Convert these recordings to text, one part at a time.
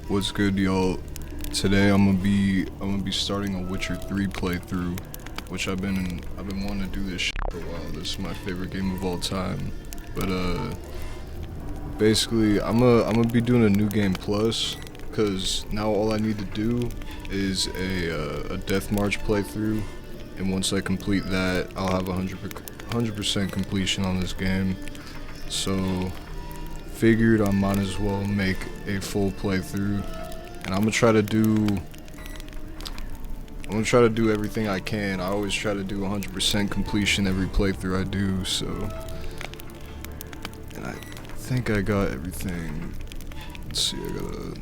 What's good, y'all? Today I'm gonna be starting a Witcher 3 playthrough, which I've been wanting to do this shit for a while. This is my favorite game of all time. But basically I'm gonna be doing a new game plus, cause now all I need to do is a Death March playthrough, and once I complete that, I'll have 100% completion on this game. So figured I might as well make a full playthrough, and I'm gonna try to do everything I can. I always try to do 100% completion every playthrough I do, so, and I think I got everything. Let's see, I gotta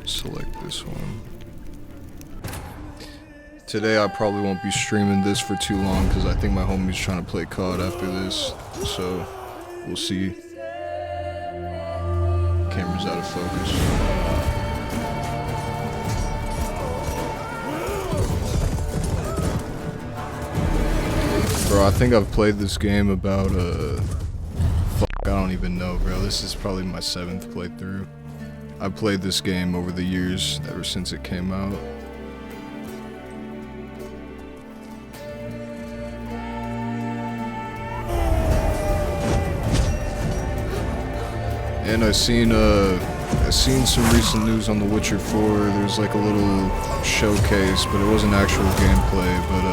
select this one. Today I probably won't be streaming this for too long because I think my homie's trying to play COD after this, so we'll see. Camera's out of focus. Bro, I think I've played this game about, fuck, I don't even know, bro. This is probably my 7th playthrough. I've played this game over the years, ever since it came out. And I seen some recent news on The Witcher 4. There's like a little showcase, but it wasn't actual gameplay. But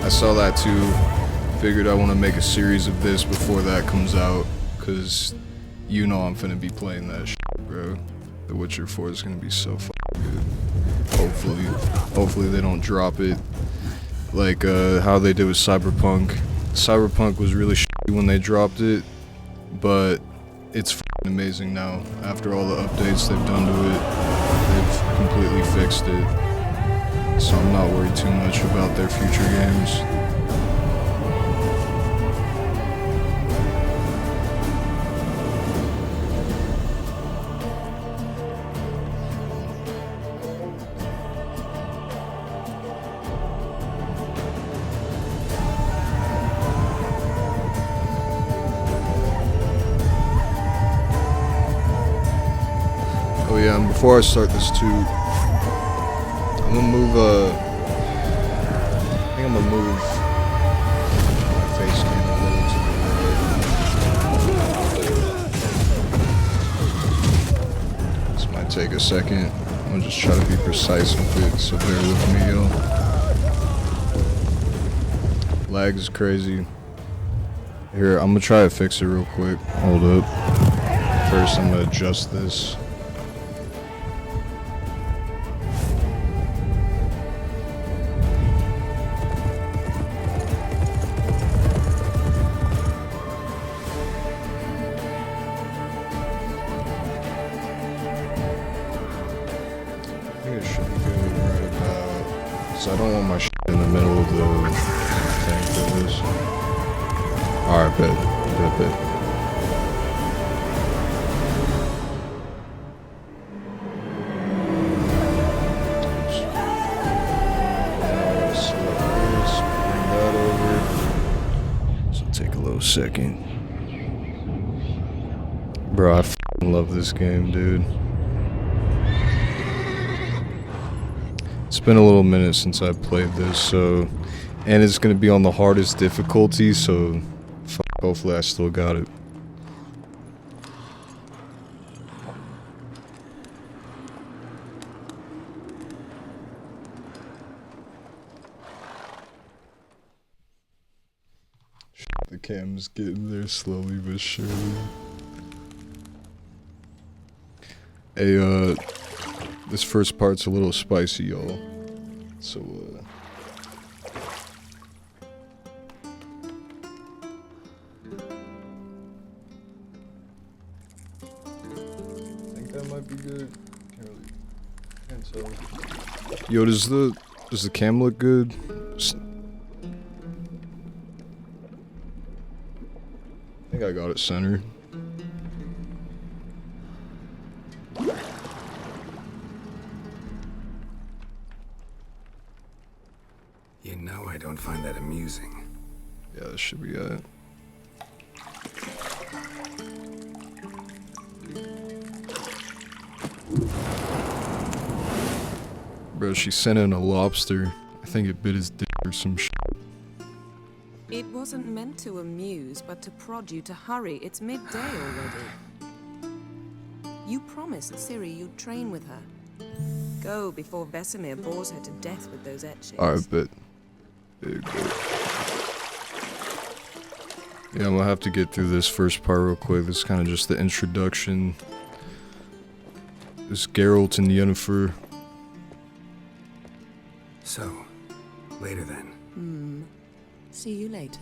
I saw that too. Figured I want to make a series of this before that comes out, cause you know I'm finna be playing that shit, bro. The Witcher 4 is gonna be so fucking good. Hopefully they don't drop it like how they did with Cyberpunk. Cyberpunk was really shitty when they dropped it, but it's f***ing amazing now. After all the updates they've done to it, they've completely fixed it. So I'm not worried too much about their future games. Oh yeah, and before I start this too, I'm gonna move, I think I'm gonna move my face cam a little to the right. This might take a second. I'm gonna just try to be precise with it, so bear with me, yo. Lag is crazy. Here, I'm gonna try to fix it real quick. Hold up. First, I'm gonna adjust this. It should be good right about, so I don't want my shit in the middle of the thing for this. Alright, bet. Select this, bring that over. So take a little second. Bro, I f***ing love this game, dude. It's been a little minute since I played this, so, and it's gonna be on the hardest difficulty, so hopefully I still got it. The cam's getting there slowly but surely. Hey, this first part's a little spicy, y'all. So, I think that might be good. Can't tell. Yo, does the cam look good? I think I got it centered. You know I don't find that amusing. Yeah, that should be it. Bro, she sent in a lobster. I think it bit his dick or some shit. It wasn't meant to amuse, but to prod you to hurry. It's midday already. You promised Ciri you'd train with her. Go before Vesemir bores her to death with those etchings. Alright, bet. Big bet. Yeah, I'm gonna have to get through this first part real quick. This is kind of just the introduction. This Geralt and Yennefer. So, later then. See you later.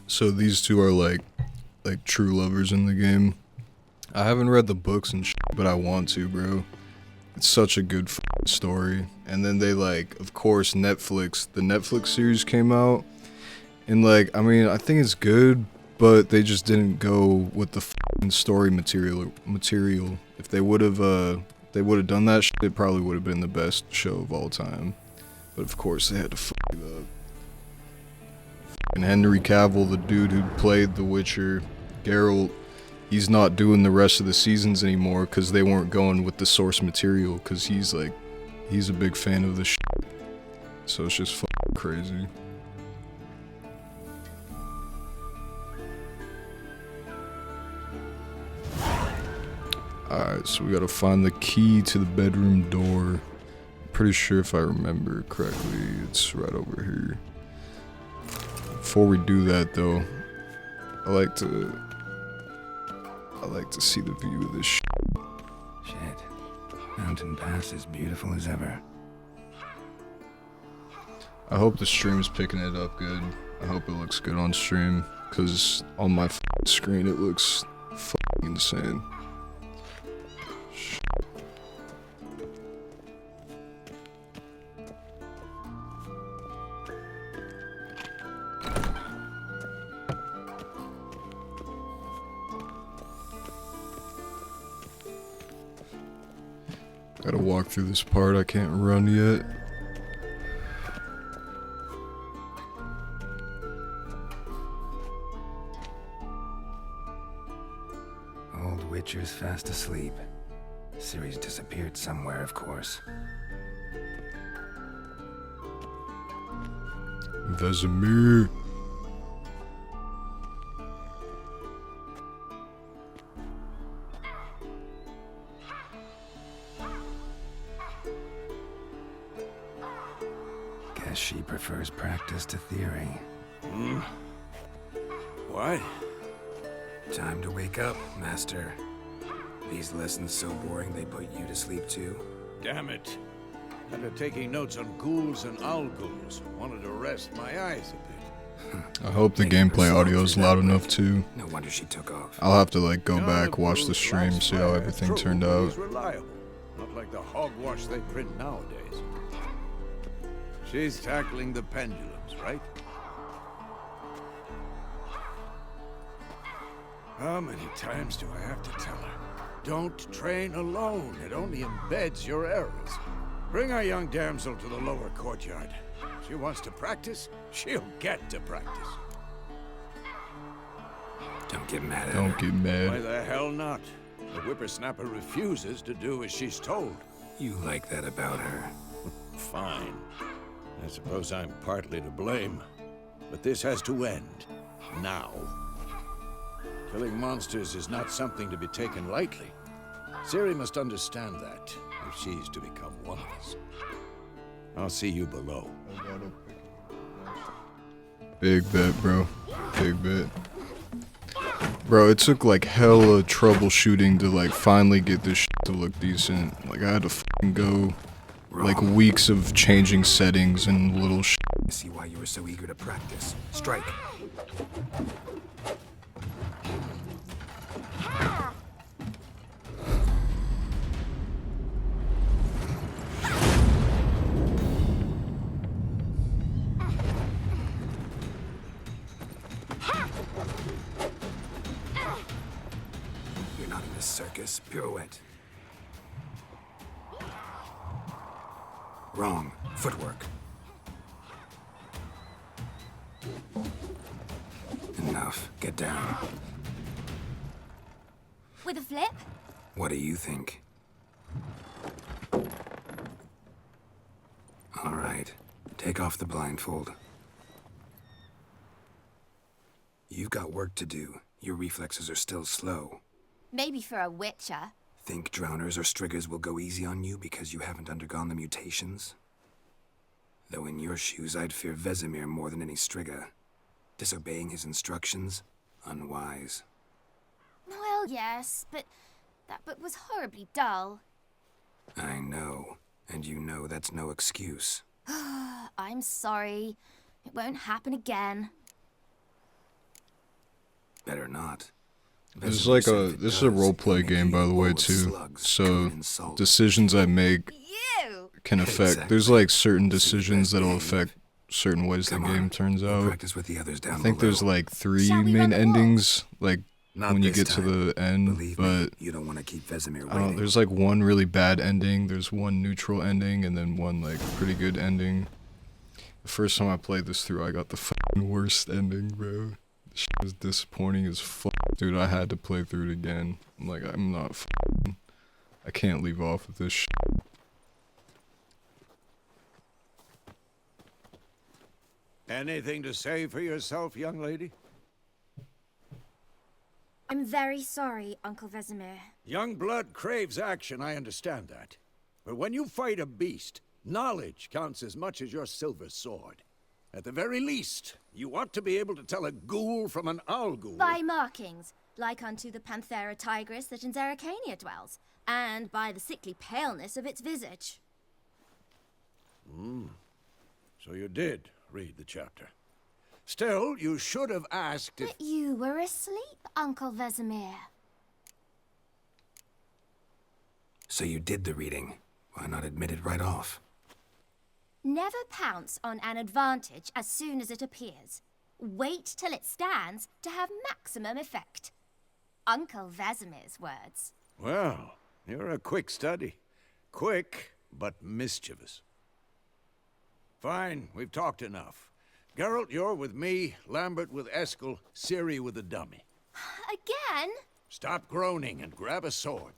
So these two are like true lovers in the game. I haven't read the books and shit, but I want to, bro. It's such a good story. And then they like, of course, the Netflix series came out. And like, I mean, I think it's good, but they just didn't go with the story material. If they would have done that shit, it probably would have been the best show of all time. But of course, they had to fuck it up. And Henry Cavill, the dude who played The Witcher, Geralt, he's not doing the rest of the seasons anymore because they weren't going with the source material because he's a big fan of the shit. So it's just fucking crazy. Alright, so we gotta find the key to the bedroom door. I'm pretty sure if I remember correctly, it's right over here. Before we do that though, I like to see the view of this shit. Shit. Mountain Pass is beautiful as ever. I hope the stream's picking it up good. I hope it looks good on stream, cause on my screen it looks fucking insane. Gotta walk through this part, I can't run yet. Old Witcher's fast asleep. Ciri's disappeared somewhere, of course. Vesemir. Guess she prefers practice to theory. What? Time to wake up, Master. These lessons so boring they put you to sleep too. Damn it. After taking notes on ghouls and owl ghouls, wanted to rest my eyes a bit. I hope the gameplay audio is loud enough too. No wonder she took off. I'll have to like go None back, of watch the those stream, last see how fire everything through turned is out. reliable, not like the hogwash they print nowadays. She's tackling the pendulums, right? How many times do I have to tell her? Don't train alone. It only embeds your errors. Bring our young damsel to the lower courtyard. She wants to practice, she'll get to practice. Don't get mad at Don't her. get Why mad. the hell not? The whippersnapper refuses to do as she's told. You like that about her. Fine. I suppose I'm partly to blame. But this has to end. Now. Killing monsters is not something to be taken lightly. Ciri must understand that, if she's to become one of us. I'll see you below. Big bet, bro. Big bet. Bro, it took like hella troubleshooting to like finally get this shit to look decent. Like I had to fucking go like Wrong. weeks of changing settings and little shit. I see why you were so eager to practice. Strike. You're not in this circus. Pirouette. Wrong. Footwork. Enough. enough. Get down. With a flip? What do you think? All right. Take off the blindfold. You've got work to do. Your reflexes are still slow. Maybe for a witcher. Think drowners or striggers will go easy on you because you haven't undergone the mutations? Though in your shoes, I'd fear Vesemir more than any strigger. Disobeying his instructions? Unwise. Well, yes, but that book was horribly dull. I know. And you know that's no excuse. I'm sorry. It won't happen again. Better not. This is like this is a roleplay game, by the way, too. So decisions I make You! can affect. Exactly. There's like certain decisions that'll affect certain ways the Come game on, turns we'll out. practice with the others down I think below. there's like 3 Shall we main run the endings, like Not when you this get to time. the end. Believe me, But you don't want to keep Vesemir I don't know. waiting. There's like one really bad ending. There's one neutral ending, and then one like pretty good ending. The first time I played this through, I got the fucking worst ending, bro. This shit was disappointing as fuck, dude. I had to play through it again. I'm like, I'm not fucking. I can't leave off with this shit. Anything to say for yourself, young lady? I'm very sorry, Uncle Vesemir. Young blood craves action, I understand that. But when you fight a beast, knowledge counts as much as your silver sword. At the very least, you ought to be able to tell a ghoul from an owl ghoul. By markings, like unto the Panthera tigris that in Zeracania dwells, and by the sickly paleness of its visage. So you did read the chapter. Still, you should have asked if... But you were asleep, Uncle Vesemir. So you did the reading. Why not admit it right off? Never pounce on an advantage as soon as it appears. Wait till it stands to have maximum effect. Uncle Vesemir's words. Well, you're a quick study. Quick, but mischievous. Fine, we've talked enough. Geralt, you're with me, Lambert with Eskel, Ciri with the dummy. Again? Stop groaning and grab a sword.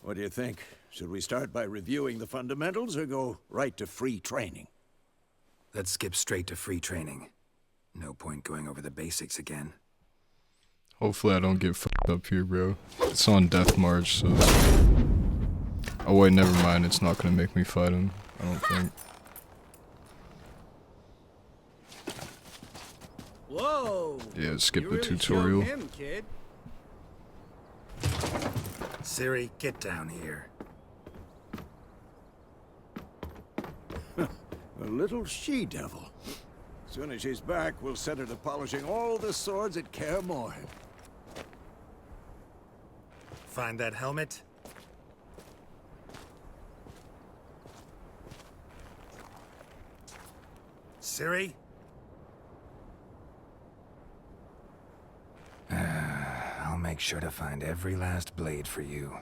What do you think? Should we start by reviewing the fundamentals or go right to free training? Let's skip straight to free training. No point going over the basics again. Hopefully I don't get fucked up here, bro. It's on Death March, so... Oh wait, never mind. It's not gonna make me fight him, I don't think. Whoa! Yeah, skip You the really tutorial. showed him, kid. Ciri, get down here. A little she-devil. As soon as she's back, we'll set her to polishing all the swords at Kaer Morhen. Find that helmet? Ciri? I'll make sure to find every last blade for you.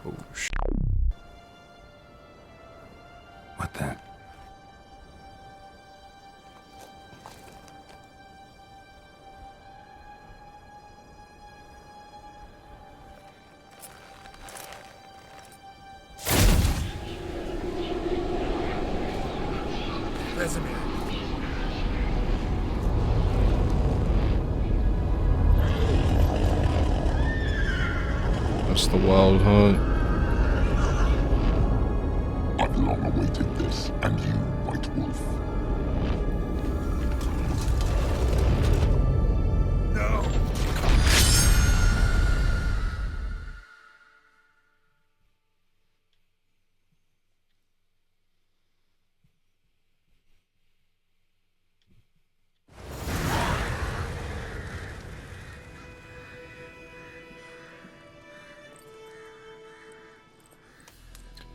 Oh sh. What the? Vesemir. That's the Wild Hunt. I've long awaited this, and you, White Wolf. No!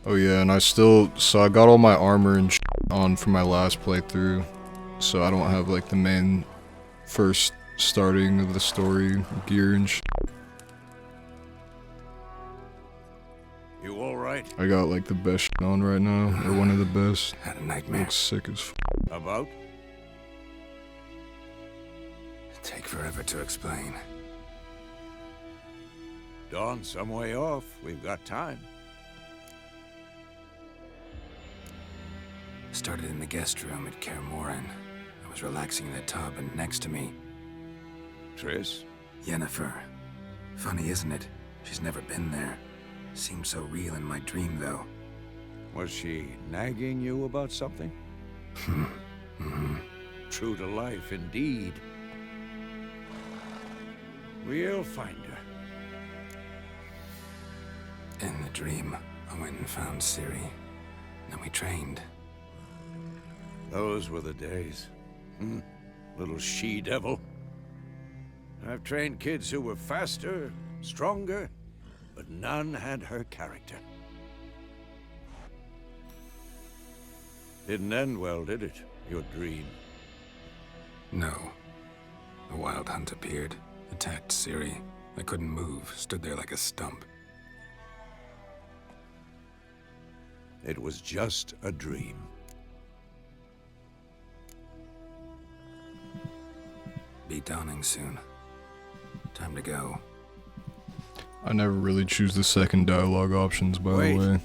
Oh yeah, and so I got all my armor and on for my last playthrough, so I don't have like the main first starting of the story gear and shit. You all right? I got like the best shit on right now, or one of the best. Had a nightmare. Looks sick as f. About? Take forever to explain. Dawn's some way off. We've got time. Started in the guest room at Kaer Morhen. I was relaxing in the tub, and next to me, Triss? Yennefer. Funny, isn't it? She's never been there. Seemed so real in my dream, though. Was she nagging you about something? True to life, indeed. We'll find her. In the dream, I went and found Ciri. Then we trained. Those were the days. Little she-devil. I've trained kids who were faster, stronger, but none had her character. Didn't end well, did it? Your dream? No. The Wild Hunt appeared, attacked Ciri. I couldn't move, stood there like a stump. It was just a dream. Be dawning soon. Time to go. I never really choose the second dialogue options, by Wait. the way.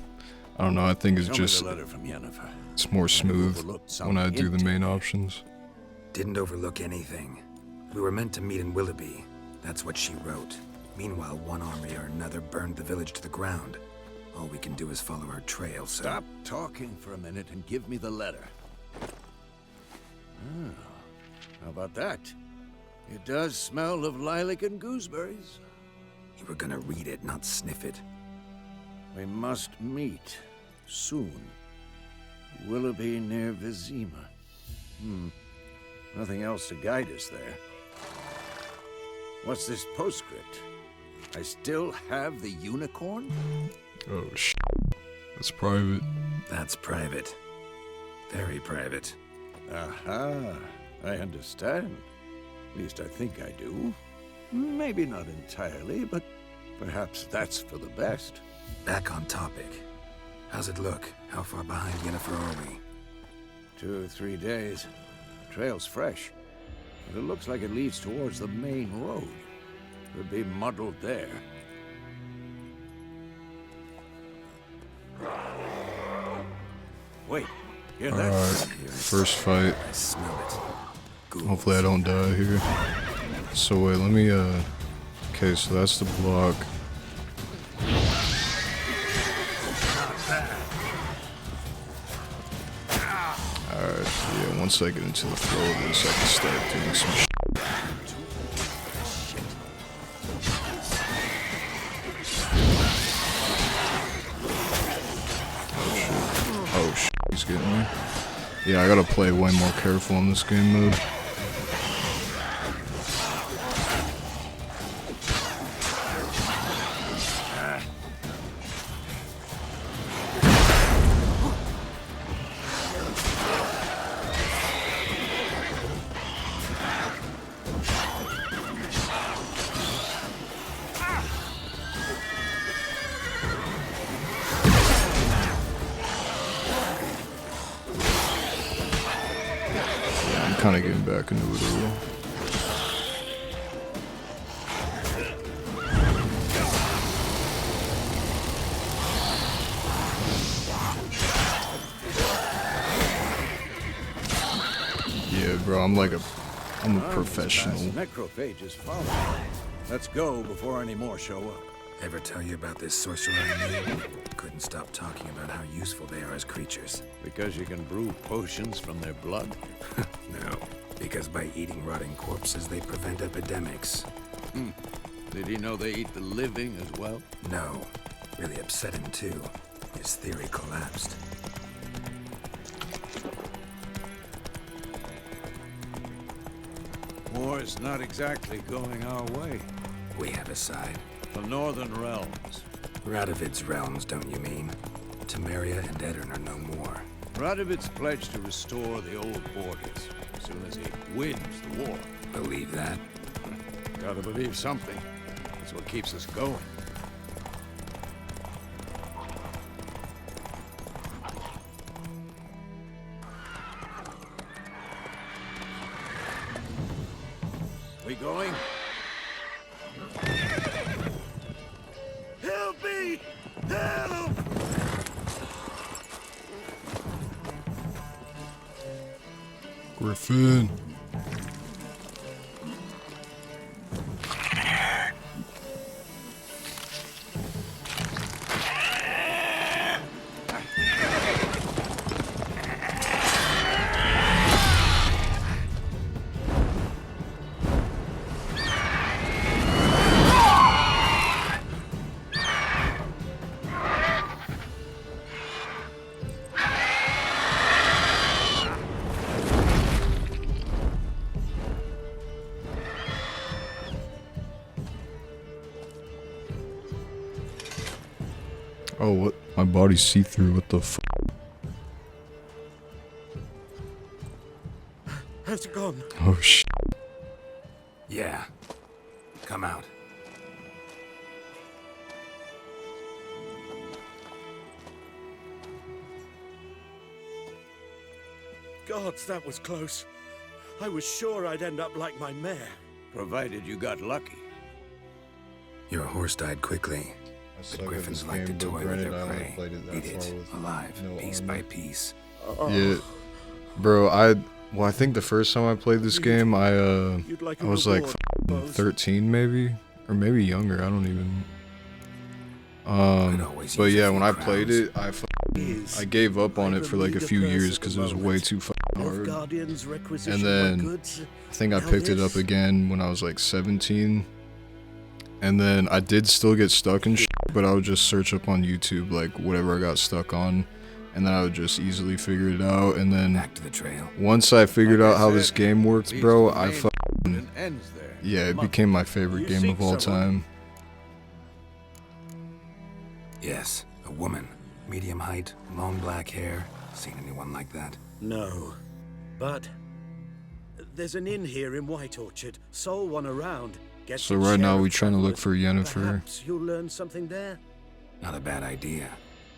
I don't know, I think it's Show me just, the letter from Yennefer. it's more smooth overlooked some when I do the hint. main options. Didn't overlook anything. We were meant to meet in Willoughby. That's what she wrote. Meanwhile, one army or another burned the village to the ground. All we can do is follow her trail, so... Stop talking for a minute and give me the letter. How about that? It does smell of lilac and gooseberries. You were gonna read it, not sniff it. We must meet soon. Willoughby near Vizima. Nothing else to guide us there. What's this postscript? I still have the unicorn? Oh sh**. That's private. That's private. Very private. Aha, I understand. At least I think I do. Maybe not entirely, but perhaps that's for the best. Back on topic. How's it look? How far behind Yennefer are we? 2 or 3 days. The trail's fresh, but it looks like it leads towards the main road. Could be muddled there. Wait, hear that? Alright, first fight. I smell it. Ghouls. Hopefully I don't die here. So wait, let me, okay, so that's the block. Alright, yeah, once I get into the flow of this, I can start doing some shit. Oh shit, he's getting me. Yeah, I gotta play way more careful in this game mode. Kind of getting back into it a little. Yeah, bro, I'm a professional. Necrophages follow. Let's go before any more show up. Ever tell you about this sorcerer I knew? Couldn't stop talking about how useful they are as creatures. Because you can brew potions from their blood? No, because by eating rotting corpses, they prevent epidemics. Did he know they eat the living as well? No, really upset him too. His theory collapsed. War's not exactly going our way. We have a side. The Northern Realms. Radovid's realms, don't you mean? Temeria and Edirn are no more. Radovid's pledged to restore the old borders as soon as he wins the war. Believe that? Gotta believe something. That's what keeps us going. We going? Help me! Help! Griffin. Oh, what? My body's see-through. What the f? How's it gone? Oh, sh. Yeah. Come out. Gods, that was close. I was sure I'd end up like my mare. Provided you got lucky. Your horse died quickly. I suck But at griffins this like to game, but toy with granted, their I only prey. played it that Eat far it, with alive, no piece armor. by piece. Yeah, bro. I think the first time I played this game, I was like 13 maybe, or maybe younger. I don't even. always But use a yeah, few when I crowns. played it, I gave up on it for like a few years because it was way too hard. And then I think I picked it up again when I was like 17. And then I did still get stuck in shit, but I would just search up on YouTube like whatever I got stuck on, and then I would just easily figure it out. And then Back to the trail. once I figured Like I out how said, this game worked, Leads bro, to the I main road and ends there. yeah, it Come on. became my favorite You game seek of all someone. time. Yes, a woman. Medium height, long black hair. Seen anyone like that? No. But there's an inn here in White Orchard. Sole one around. Get So its right now share we of trying to look travelers. for Yennefer. Perhaps you'll learn something there. Not a bad idea.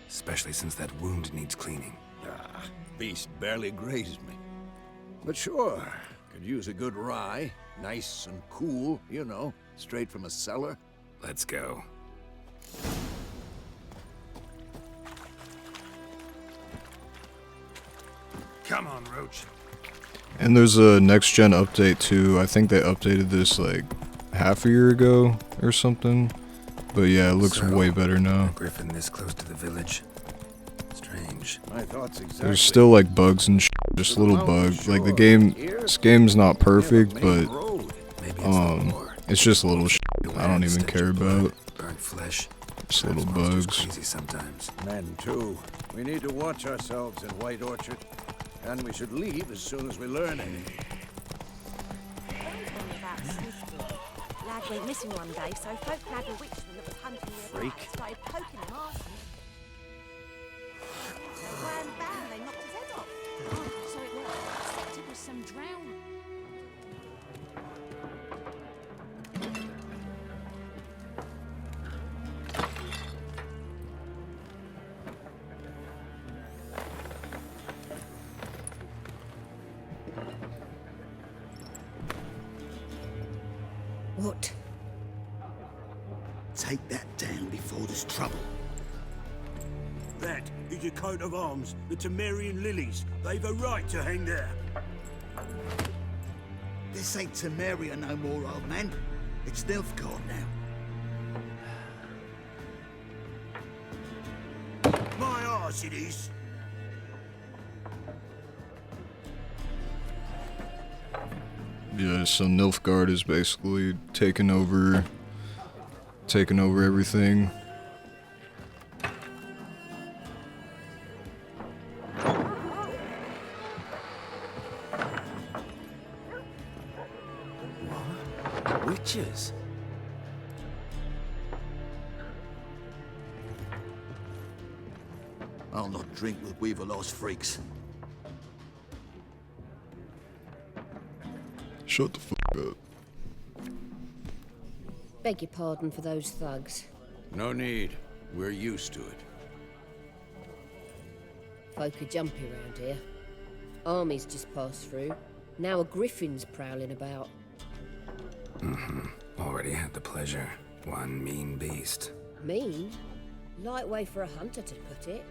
Especially since that wound needs cleaning. Ah, beast barely grazed me. But sure, could use a good rye. Nice and cool, you know, straight from a cellar. Let's go. Come on, Roach. And there's a next gen update too. I think they updated this like half a year ago or something. But yeah, it looks So, way better now. Griffin this close to the village. Strange. My thoughts exactly. There's still like bugs and just little bugs. Like the game, this game's not perfect, but Maybe it's the war. it's just a little I don't even care about. Burnt flesh. Just little Monsters bugs. Crazy sometimes. Men too. We need to watch ourselves in White Orchard. And we should leave as soon as we learn anything. Lad went missing one day, so folk had a witchman that was hunting nearby. Started poking him arson. Ran bang, they knocked his head off. Oh, so it was. Except it was some drowning. What? Take that down before there's trouble. That is a coat of arms, the Temerian lilies. They've a right to hang there. This ain't Temeria no more, old man. It's Nilfgaard now. My arse it is. Yeah, so Nilfgaard is basically taking over everything. Witches? I'll not drink with Weaverlost freaks. Shut the fuck up. Beg your pardon for those thugs. No need. We're used to it. Folk are jumpy round here. Armies just passed through. Now a griffin's prowling about. Already had the pleasure. One mean beast. Mean? Light way for a hunter to put it.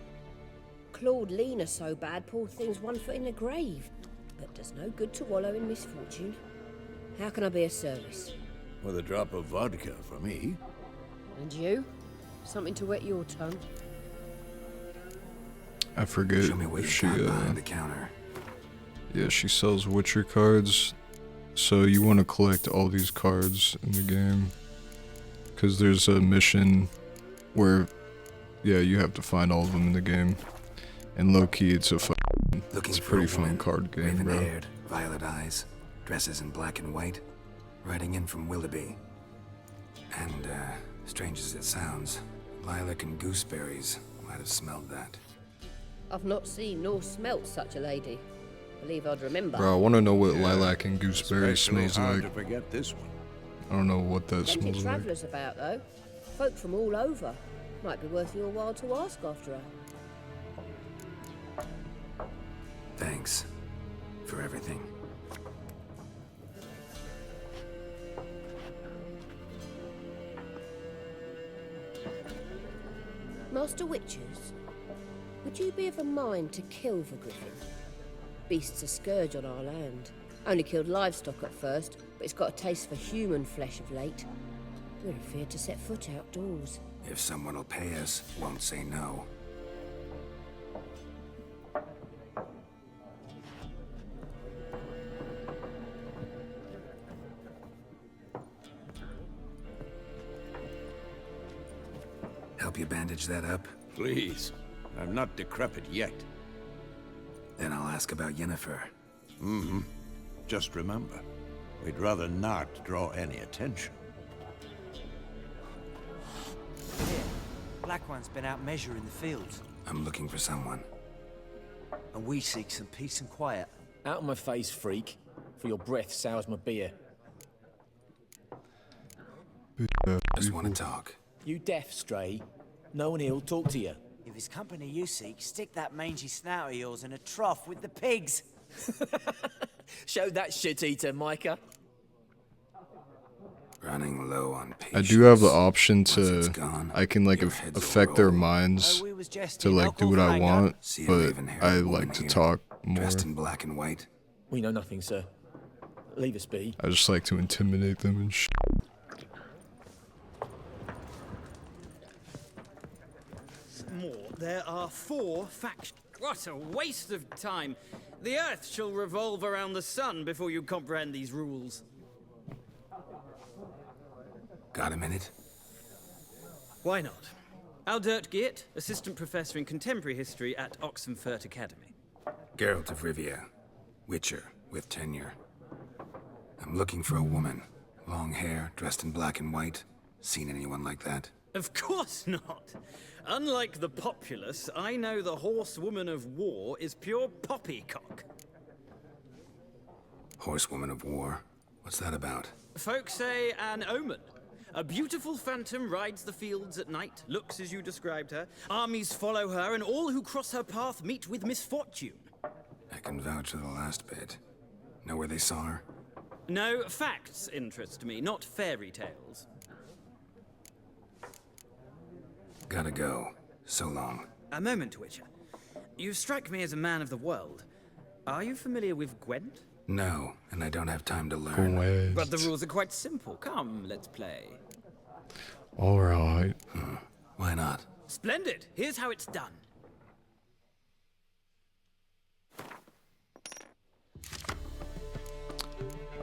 Clawed Lena so bad, poor thing's 1 foot in the grave. But does no good to wallow in misfortune. How can I be of service? With a drop of vodka for me. And you? Something to wet your tongue? I forget Show me what if you she, got behind the counter. yeah, she sells Witcher cards. So you want to collect all these cards in the game. Because there's a mission where, yeah, you have to find all of them in the game. And low-key, it's a Looking it's a for pretty a fun woman, card game, bro. raven-haired, violet eyes, dresses in black and white, riding in from Willoughby. And, strange as it sounds, lilac and gooseberries might have smelled that. I've not seen nor smelt such a lady. Believe I'd remember. Bro, I want to know what lilac and gooseberry Especially smells hard like. to forget this one. I don't know what that Plenty smells like. travellers about, though. Folk from all over. Might be worth your while to ask after her. Thanks for everything. Master Witchers, would you be of a mind to kill the griffin? Beast's a scourge on our land. Only killed livestock at first, but it's got a taste for human flesh of late. We're afeard to set foot outdoors. If someone will pay us, won't say no. Help you bandage that up? Please. I'm not decrepit yet. Then I'll ask about Yennefer. Just remember, we'd rather not draw any attention. Here, Black One's been out measuring the fields, I'm looking for someone. and we seek some peace and quiet. Out of my face, freak. For your breath sours my beer. Just want to talk. You deaf, Stray. No one here'll talk to you. If it's company you seek, stick that mangy snout of yours in a trough with the pigs. Show that shit-eater, Micah. Running low on patience. I do have the option Once it's to, gone, I can like your heads will affect their roll. minds Oh, we was to jesting, like no do what I call for want, See a but raven-haired I woman like to here, talk more. Dressed in black and white. We know nothing, sir. Leave us be. I just like to intimidate them and shit. More. There are 4 factions. What a waste of time. The Earth shall revolve around the sun before you comprehend these rules. Got a minute? Why not? Aldert Geert, Assistant Professor in Contemporary History at Oxenfurt Academy. Geralt of Rivia. Witcher, with tenure. I'm looking for a woman. Long hair, dressed in black and white. Seen anyone like that? Of course not. Unlike the populace, I know the horsewoman of war is pure poppycock. Horsewoman of war? What's that about? Folk say an omen. A beautiful phantom rides the fields at night, looks as you described her. Armies follow her, and all who cross her path meet with misfortune. I can vouch for the last bit. Know where they saw her? No, facts interest me, not fairy tales. Gotta go. So long. A moment, Witcher. You strike me as a man of the world. Are you familiar with Gwent? No, and I don't have time to learn. Gwent. But the rules are quite simple. Come, let's play. Alright. Why not? Splendid! Here's how it's done.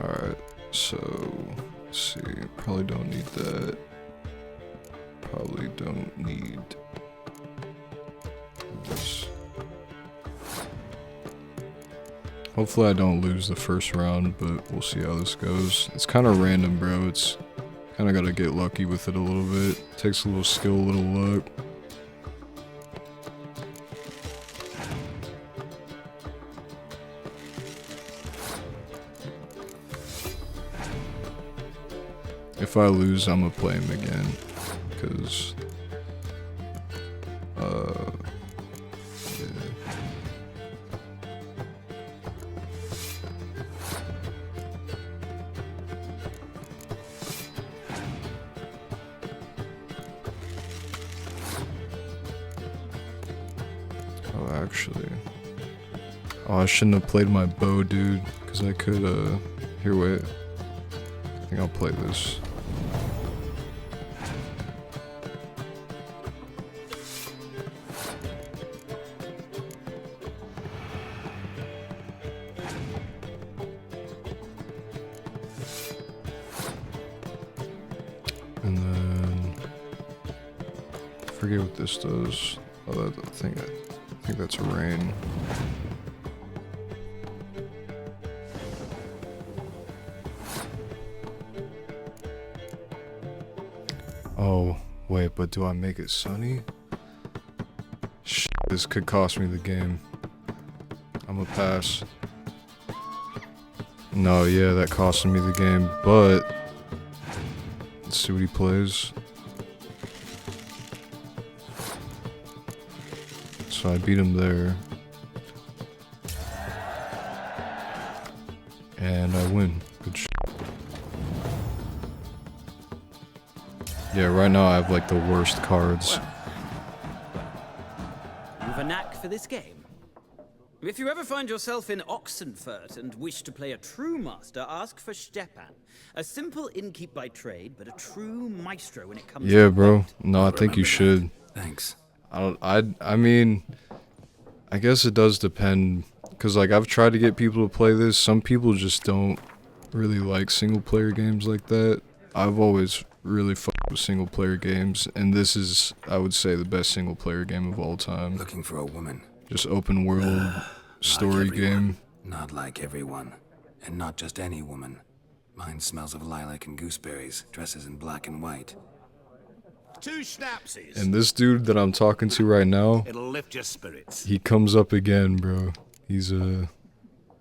Alright, so, let's see, probably don't need that. Probably don't need this. Hopefully I don't lose the first round, but we'll see how this goes. It's kind of random, bro. It's kind of got to get lucky with it a little bit. Takes a little skill, a little luck. If I lose, I'm gonna play him again, cause yeah. Oh, actually, I shouldn't have played my bow, dude, cause I could here, wait, I think I'll play this. And then I forget what this does. Oh, I think that's a rain. Oh, wait, but do I make it sunny? Shit, this could cost me the game. I'm gonna pass. No, yeah, that cost me the game, but let's see what he plays. So I beat him there. And I win. Good shit. Yeah, right now I have like the worst cards. You've a knack for this game. If you ever find yourself in Oxenfurt and wish to play a true master, ask for Stepan. A simple innkeep by trade, but a true maestro when it comes to... Yeah, bro. No, I think you should. Thanks. I mean, I guess it does depend, because like I've tried to get people to play this. Some people just don't really like single player games like that. I've always really fucked with single player games, and this is, I would say, the best single player game of all time. Looking for a woman. Just open world story like game. Not like everyone. And not just any woman. Mine smells of lilac and gooseberries, dresses in black and white. 2 schnapsies. And this dude that I'm talking to right now, It'll lift your spirits. he comes up again, bro. He's I'll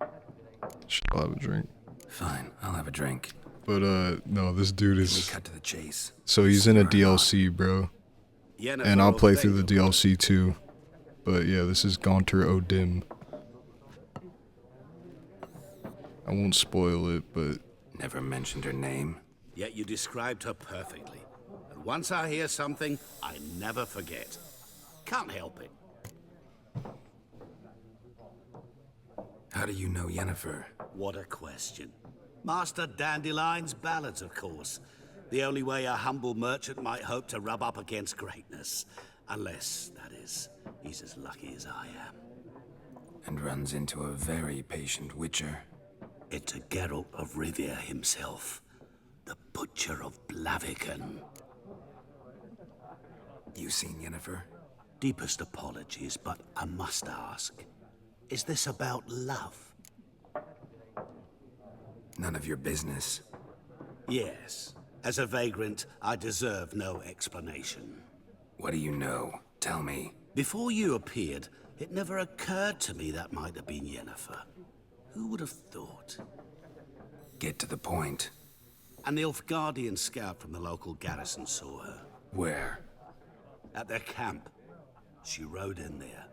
have a drink. Fine, I'll have a drink. But no, this dude is... Cut to the chase. So he's in a DLC, bro. And I'll play through the DLC too. But yeah, this is Gaunter O'Dim. I won't spoil it, but... Never mentioned her name. Yet you described her perfectly. And once I hear something, I never forget. Can't help it. How do you know Yennefer? What a question. Master Dandelion's ballads, of course. The only way a humble merchant might hope to rub up against greatness. Unless, that is, he's as lucky as I am. And runs into a very patient witcher. It's a Geralt of Rivia himself. The Butcher of Blaviken. You seen Yennefer? Deepest apologies, but I must ask. Is this about love? None of your business. Yes. As a vagrant, I deserve no explanation. What do you know? Tell me. Before you appeared, it never occurred to me that might have been Yennefer. Who would have thought? Get to the point. An Nilfgaardian scout from the local garrison saw her. Where? At their camp. She rode in there.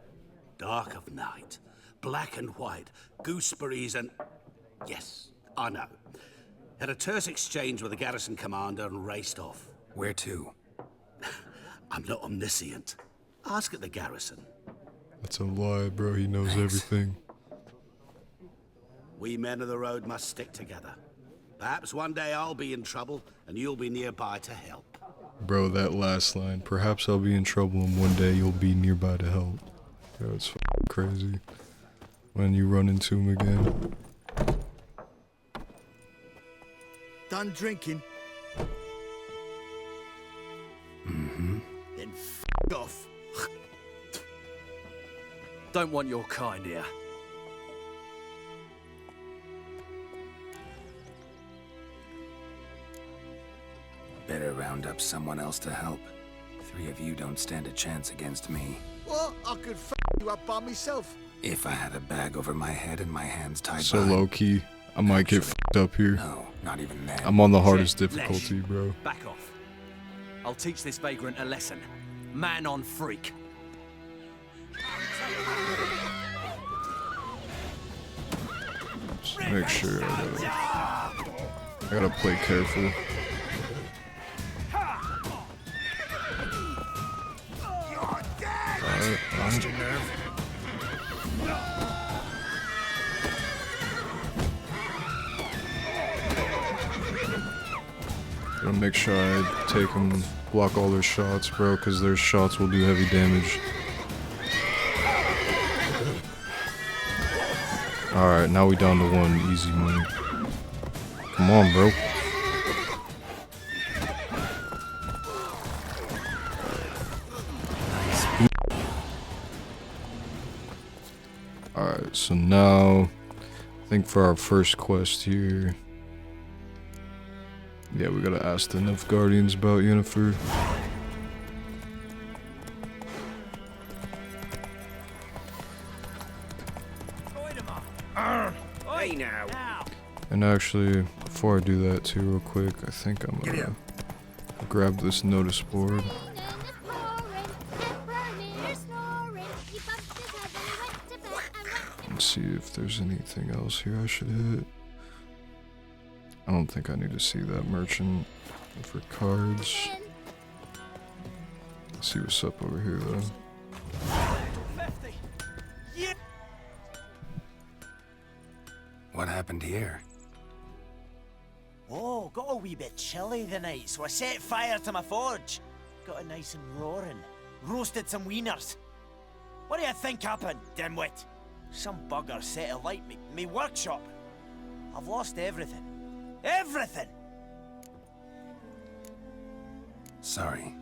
Dark of night. Black and white. Gooseberries and... Yes, I know. Had a terse exchange with the garrison commander and raced off. Where to? I'm not omniscient. Ask at the garrison. That's a lie, bro. He knows everything. We men of the road must stick together. Perhaps one day I'll be in trouble, and you'll be nearby to help. Bro, that last line. Perhaps I'll be in trouble and one day you'll be nearby to help. Yo, it's fucking crazy. When you run into him again. Done drinking? Mm-hmm. Then f*** off. Don't want your kind here. Better round up someone else to help. 3 of you don't stand a chance against me. Well, I could f*** you up by myself. If I had a bag over my head and my hands tied So behind... low-key, I might get f***ed up here. No, Not even then. I'm on the hardest Lesh, difficulty, bro. Back off. I'll teach this vagrant a lesson. Man on freak. Just make sure I gotta play careful. Alright, Your nerve. Gotta make sure I take them, block all their shots, bro, because their shots will do heavy damage. Alright, now we down to 1. Easy money. Come on, bro. Alright, so now, I think for our first quest here, yeah, we gotta ask the Nilfgaardians about Yennefer. Hey now. And actually, before I do that too, real quick, I think I'm gonna grab this notice board. And see if there's anything else here I should hit. I don't think I need to see that merchant for cards. Let's see what's up over here though. What happened here? Oh, got a wee bit chilly the night, so I set fire to my forge. Got it nice and roaring. Roasted some wieners. What do you think happened, dimwit? Some bugger set alight me workshop. I've lost everything. Everything! Sorry.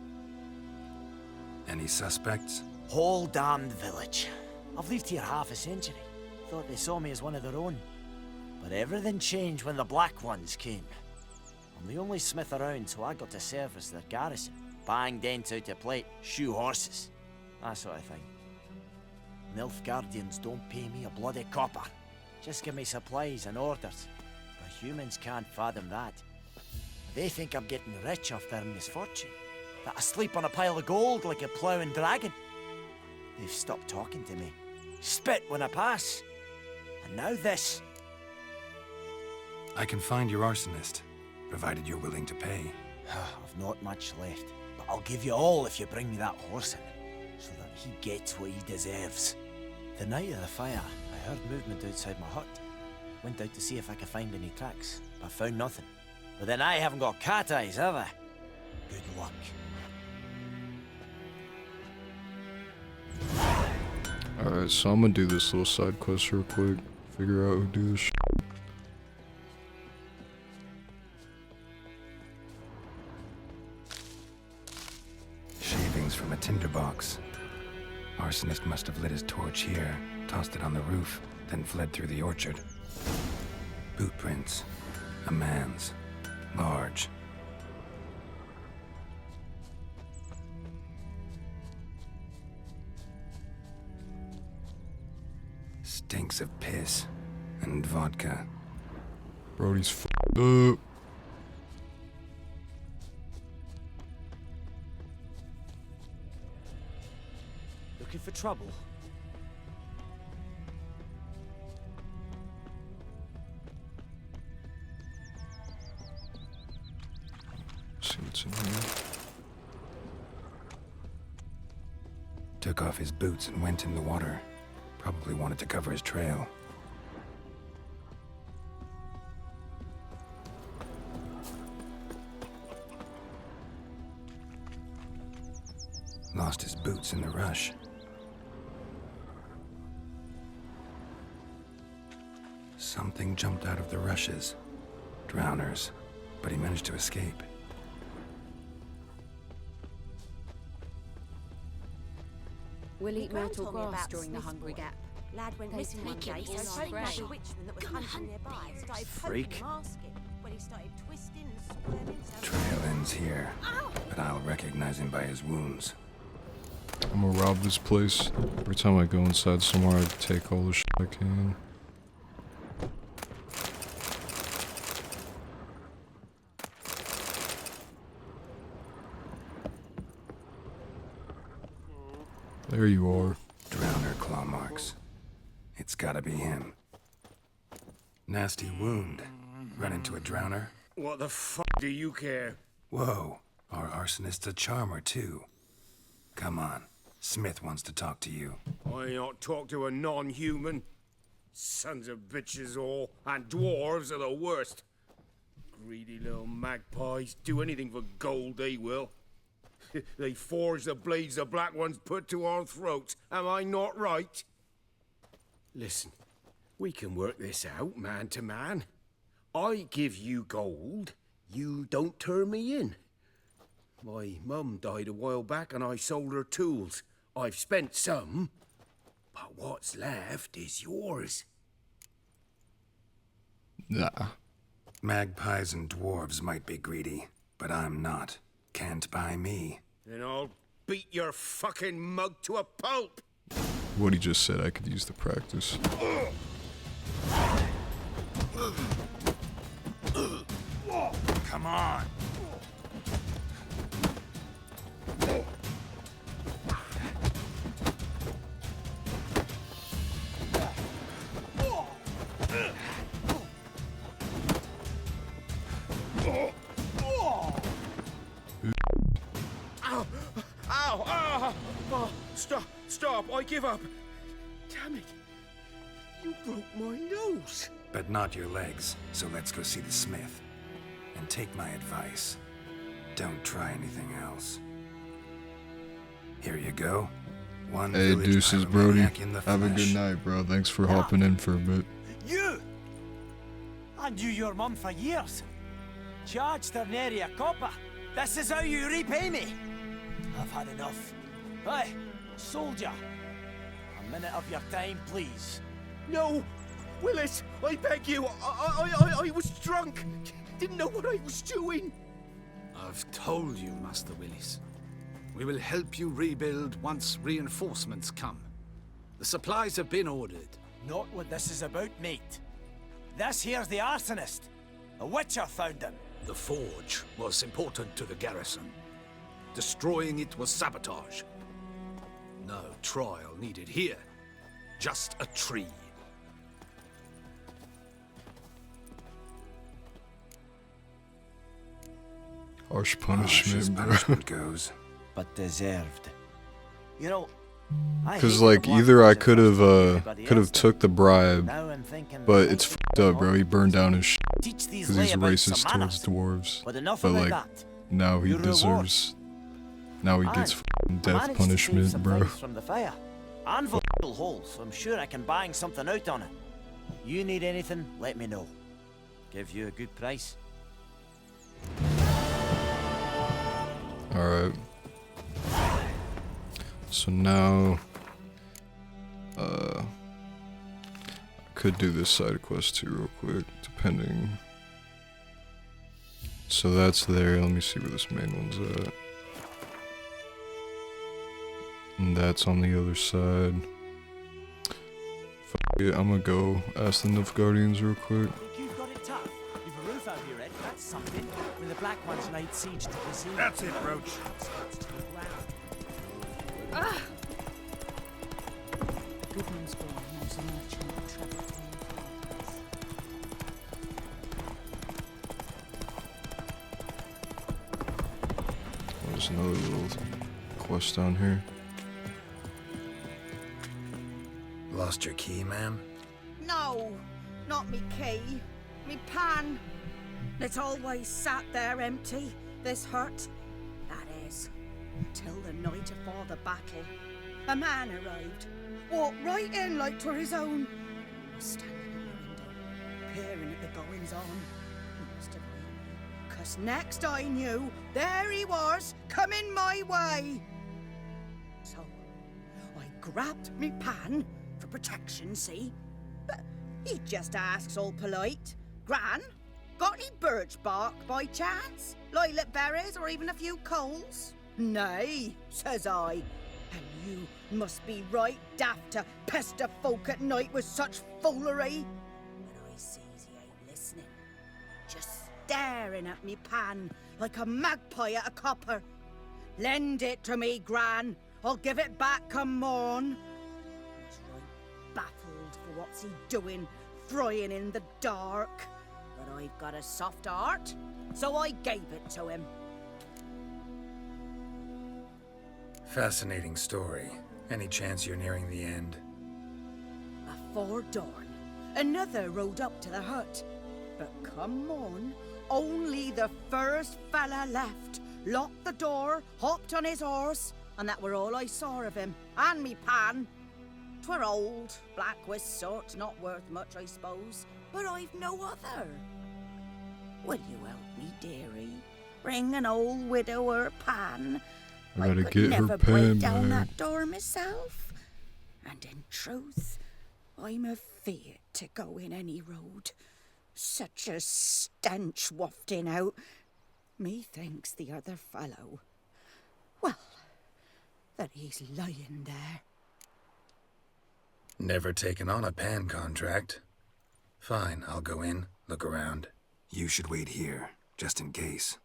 Any suspects? Whole damned village. I've lived here half a century. Thought they saw me as one of their own. But everything changed when the Black Ones came. I'm the only smith around, so I got to service their garrison. Bang dents out of plate, shoe horses. That sort of thing. Nilfgaardians don't pay me a bloody copper. Just give me supplies and orders. But humans can't fathom that. They think I'm getting rich off their misfortune. That I sleep on a pile of gold like a ploughing dragon. They've stopped talking to me. Spit when I pass. And now this. I can find your arsonist, provided you're willing to pay. I've not much left, but I'll give you all if you bring me that horse in, so that he gets what he deserves. The night of the fire, I heard movement outside my hut. Went out to see if I could find any tracks, but found nothing. But then I haven't got cat eyes, have I? Good luck. Alright, so I'm gonna do this little side quest real quick. Figure out who do this shit. Shavings from a tinderbox. Arsonist must have lit his torch here, tossed it on the roof, then fled through the orchard. Boot prints. A man's. Large. Stinks of piss and vodka. Brody's f***ed up. Looking for trouble? See what's in here. Took off his boots and went in the water. Probably wanted to cover his trail. Lost his boots in the rush. Something jumped out of the rushes. Drowners. But he managed to escape. We'll eat Gran myrtle told me grass about during the Smith's Hungry boy. Gap. Lad went They missing one take it day, so all spoke fresh. about the witchman that was hunting nearby. Started Freak. poking him, asking. When he started twisting and squirming, Trail ends here. But I'll recognize him by his wounds. I'm gonna rob this place. Every time I go inside somewhere, I take all the shit I can. There you are. Drowner claw marks. It's gotta be him. Nasty wound. Run into a drowner? What the fuck do you care? Whoa, our arsonist's a charmer too. Come on, Smith wants to talk to you. I not talk to a non-human. Sons of bitches all, and dwarves are the worst. Greedy little magpies, do anything for gold, they will. They forge the blades the Black Ones put to our throats, am I not right? Listen, we can work this out, man to man. I give you gold, you don't turn me in. My mum died a while back and I sold her tools. I've spent some, but what's left is yours. Nah. Magpies and dwarves might be greedy, but I'm not. Can't buy me. Then I'll beat your fucking mug to a pulp! What he just said, I could use the practice. Come on! Ow! Ow! Ah! Oh, stop! I give up! Damn it! You broke my nose! But not your legs, so let's go see the Smith. And take my advice. Don't try anything else. Here you go. One Hey, village deuces, Brody. pyromaniac in the Have a flesh. good night, bro. Thanks for hopping in for a bit. You! I knew your mum for years. Charged her nary a copper. This is how you repay me. I've had enough. Hey, soldier. A minute of your time, please. No! Willis, I beg you! I was drunk! Didn't know what I was doing! I've told you, Master Willis. We will help you rebuild once reinforcements come. The supplies have been ordered. Not what this is about, mate. This here's the arsonist. A witcher found him. The forge was important to the garrison. Destroying it was sabotage. No trial needed here. Just a tree. Harsh Harsh as punishment, bro. punishment goes. But deserved. You know, Because like either I could have took the bribe, but it's fucked up, bro. He burned down his shit because he's racist towards dwarves. But like now he deserves. Now he gets fucking death punishment, bro. From the fire. Anvil hole, so I'm sure I can bang something out on it. You need anything, let me know. Give you a good price. Alright. So now, I could do this side quest too real quick, depending. So that's there, let me see where this main one's at. And that's on the other side. Fuck it, I'm gonna go ask the Nilfgaardians real quick. You've got it tough. You've a roof over your head, that's something. When the Black Ones laid siege to the sea. That's it, Roach. Ah! Goodman's boy knows a merchant of trouble from the Far East. There's another little quest down here. Lost your key, ma'am? No, not me key. Me pan. It's always sat there empty, this hut. That is, till the night afore the battle. A man arrived, walked right in like 'twere his own. Was standing in the window, peering at the goings-on. Must have been, 'cause next I knew, there he was, coming my way. So, I grabbed me pan, for protection, see? But he just asks all polite, Gran, got any birch bark by chance? Lilac berries or even a few coals? Nay, says I, and you must be right daft to pester folk at night with such foolery. But I sees he ain't listening, just staring at me pan like a magpie at a copper. Lend it to me, Gran. I'll give it back, come on. He's right baffled for what's he doing, frying in the dark. But I've got a soft heart, so I gave it to him. Fascinating story. Any chance you're nearing the end? Before dawn, another rode up to the hut. But come on, only the first fella left. Locked the door, hopped on his horse, and that were all I saw of him. And me pan. 'Twere old, black with soot, not worth much, I suppose. But I've no other. Will you help me, dearie? Bring an old widower pan. I gotta could get never her break pan, down man. that door myself. And in truth, I'm afeard to go in any road. Such a stench wafting out. Methinks the other fellow, well, that he's lying there. Never taken on a pan contract. Fine, I'll go in, look around. You should wait here, just in case.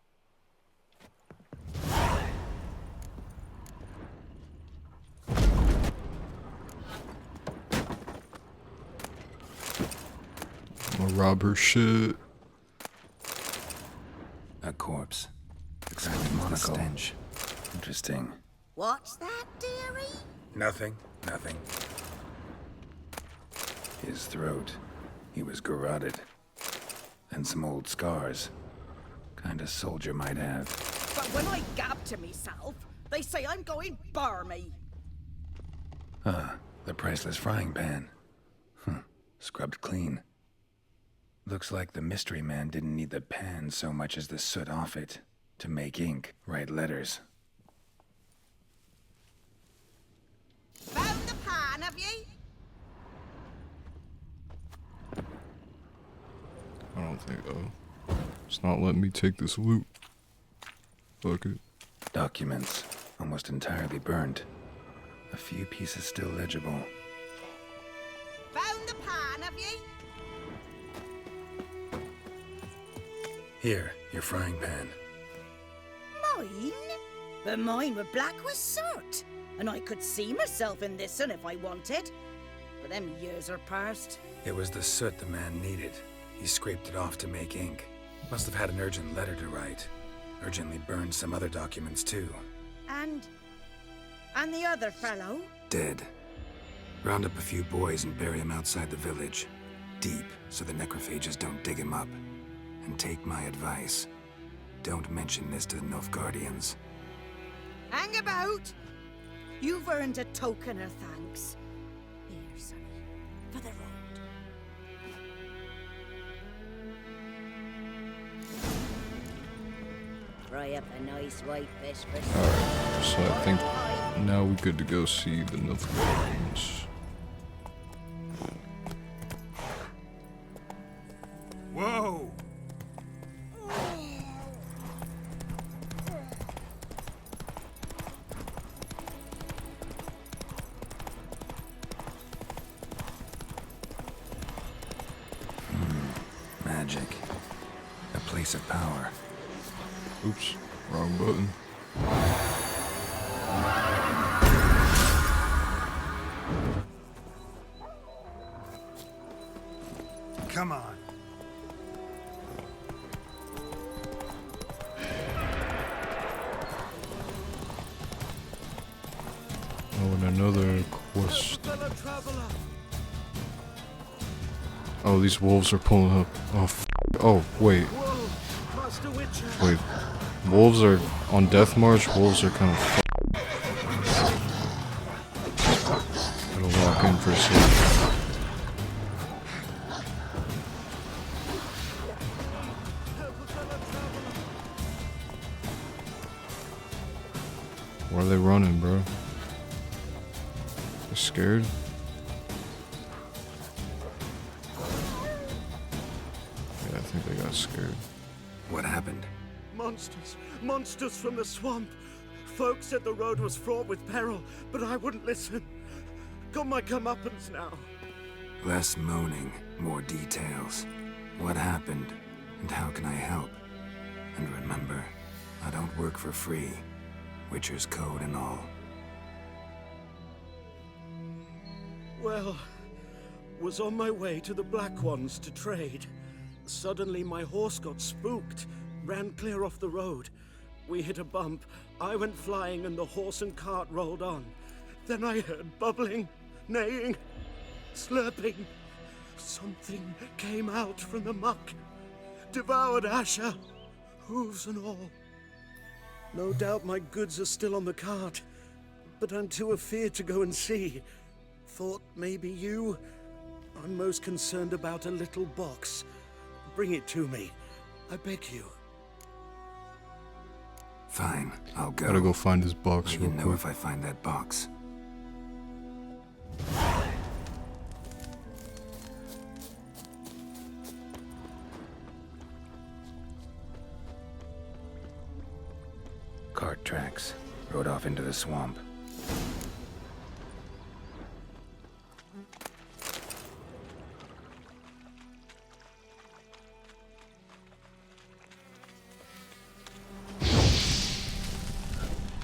I'm gonna rob her shit. A corpse. Exactly the stench. Interesting. What's that, dearie? Nothing. His throat. He was garroted. And some old scars. Kind of soldier might have. But when I gab to myself, they say I'm going barmy. Ah, the priceless frying pan. Scrubbed clean. Looks like the mystery man didn't need the pan so much as the soot off it to make ink, write letters. Found the pan, have ye? I don't think. Oh, it's not letting me take this loot. Fuck it. Documents, almost entirely burned. A few pieces still legible. Found the pan, have ye? Here, your frying pan. Mine? But mine were black with soot. And I could see myself in this one if I wanted. But them years are past. It was the soot the man needed. He scraped it off to make ink. Must have had an urgent letter to write. Urgently burned some other documents too. And the other fellow? Dead. Round up a few boys and bury him outside the village. Deep, so the necrophages don't dig him up. And take my advice. Don't mention this to the Nilfgaardians. Hang about! You've earned a token of thanks. Here, sonny, for the road. Fry up a nice white fish for Alright, so I think now we're good to go see the Nilfgaardians. Whoa! Magic. A place of power. Oops, wrong button. Come on. Oh, and another quest. Oh, these wolves are pulling up. Oh, oh, wait. Wait. Wolves are on Death March. Wolves are kind of. Gotta walk in for a second. Why are they running, bro? They're scared? Yeah, I think they got scared. What happened? Monsters! Monsters from the swamp! Folk said the road was fraught with peril, but I wouldn't listen. Got my comeuppance now. Less moaning, more details. What happened, and how can I help? And remember, I don't work for free. Witcher's code and all. Well, was on my way to the Black Ones to trade. Suddenly my horse got spooked, ran clear off the road. We hit a bump, I went flying and the horse and cart rolled on. Then I heard bubbling, neighing, slurping. Something came out from the muck, devoured Asher, hooves and all. No doubt my goods are still on the cart, but I'm too afeard to go and see. Thought maybe you... I'm most concerned about a little box. Bring it to me. I beg you. Fine, I'll go. Gotta go find his box Let real you know quick. if I find that box. Cart tracks. Rode off into the swamp.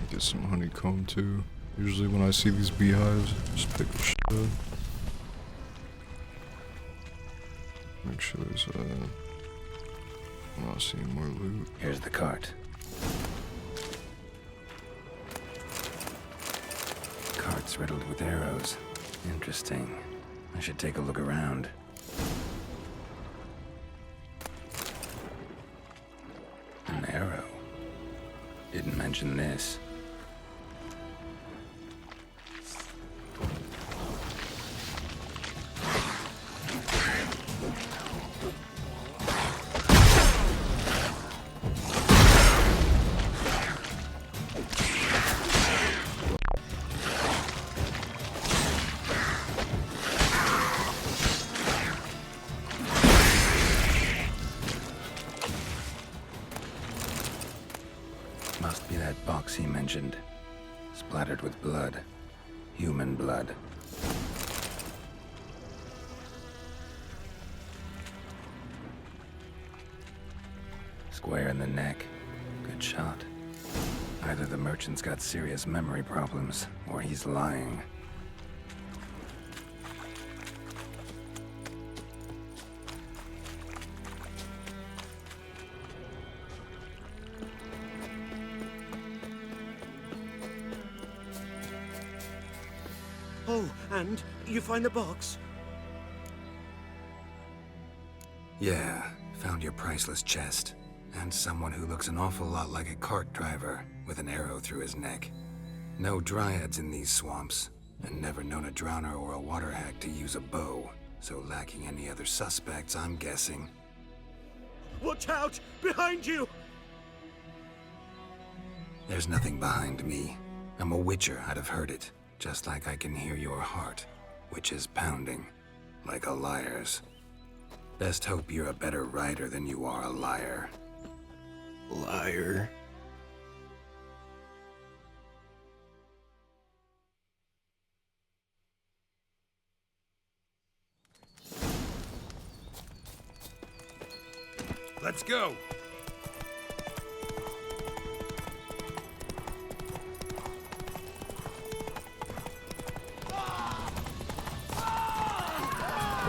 Get some honeycomb too. Usually when I see these beehives, just pick the shit up. Make sure there's I'm not seeing more loot. Here's the cart. Cart's riddled with arrows. Interesting. I should take a look around. An arrow. Didn't mention this. Must be that box he mentioned. Splattered with blood. Human blood. Square in the neck. Good shot. Either the merchant's got serious memory problems, or he's lying. Oh, and you find the box? Yeah, found your priceless chest. And someone who looks an awful lot like a cart driver, with an arrow through his neck. No dryads in these swamps, and never known a drowner or a water hack to use a bow. So lacking any other suspects, I'm guessing. Watch out! Behind you! There's nothing behind me. I'm a witcher, I'd have heard it. Just like I can hear your heart, which is pounding, like a liar's. Best hope you're a better rider than you are a liar. Liar. Let's go.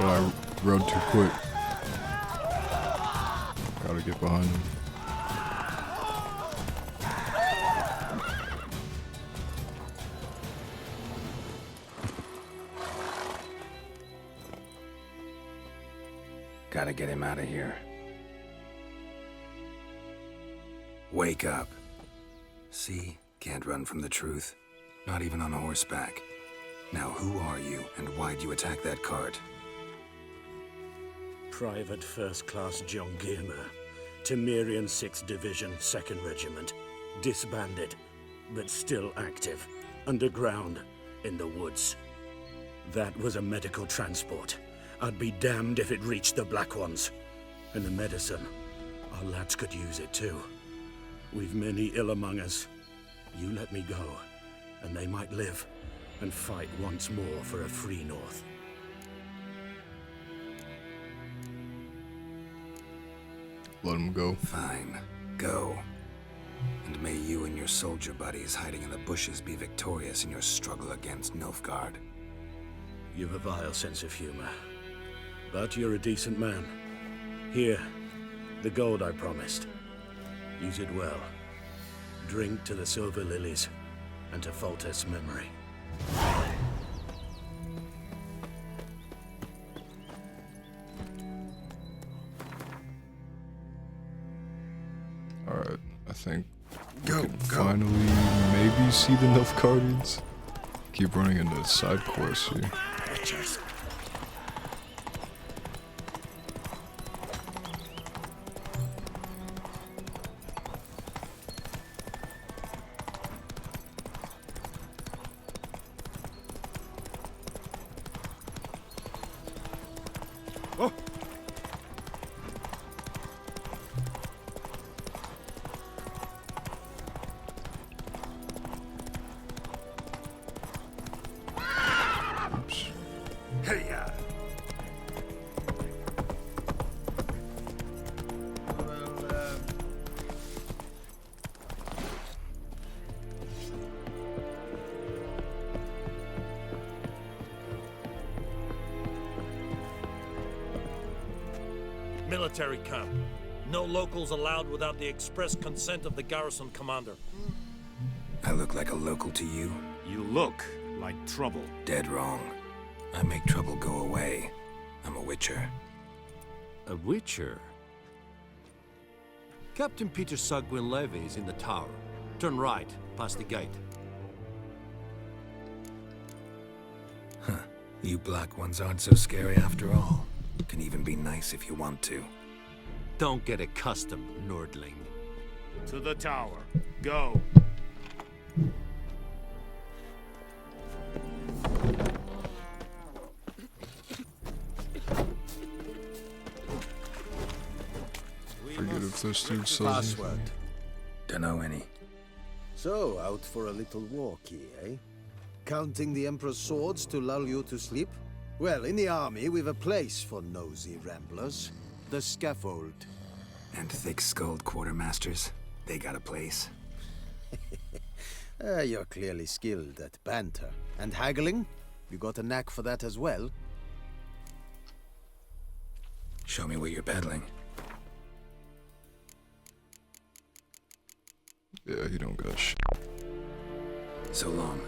Oh, I rode too quick. Gotta get behind him. Gotta get him out of here. Wake up. See? Can't run from the truth. Not even on horseback. Now who are you, and why'd you attack that cart? Private First Class John Gilmer, Temerian 6th Division, 2nd Regiment. Disbanded, but still active. Underground, in the woods. That was a medical transport. I'd be damned if it reached the Black Ones. And the medicine, our lads could use it too. We've many ill among us. You let me go, and they might live, and fight once more for a free North. Let him go. Fine. Go. And may you and your soldier buddies hiding in the bushes be victorious in your struggle against Nilfgaard. You've a vile sense of humor. But you're a decent man. Here, the gold I promised. Use it well. Drink to the silver lilies, and to Foltest's memory. Alright, I think we can finally maybe see the Nilfgaardians. Keep running into side quests here. Oh. Oops. Hey-ya. Military camp. No locals allowed without the express consent of the garrison commander. I look like a local to you? You look like trouble. Dead wrong. I make trouble go away. I'm a witcher. A witcher? Captain Peter Sagwin Levy is in the tower. Turn right, past the gate. Huh. You black ones aren't so scary after all. Can even be nice if you want to. Don't get accustomed, Nordling. To the tower. Go. Forget if this dude sells me. Dunno any. So, out for a little walkie, eh? Counting the Emperor's swords to lull you to sleep? Well, in the army, we've a place for nosy ramblers. The scaffold. And thick-skulled quartermasters. They got a place. You're clearly skilled at banter. And haggling? You got a knack for that as well? Show me where you're peddling. Yeah, he don't got shit. So long.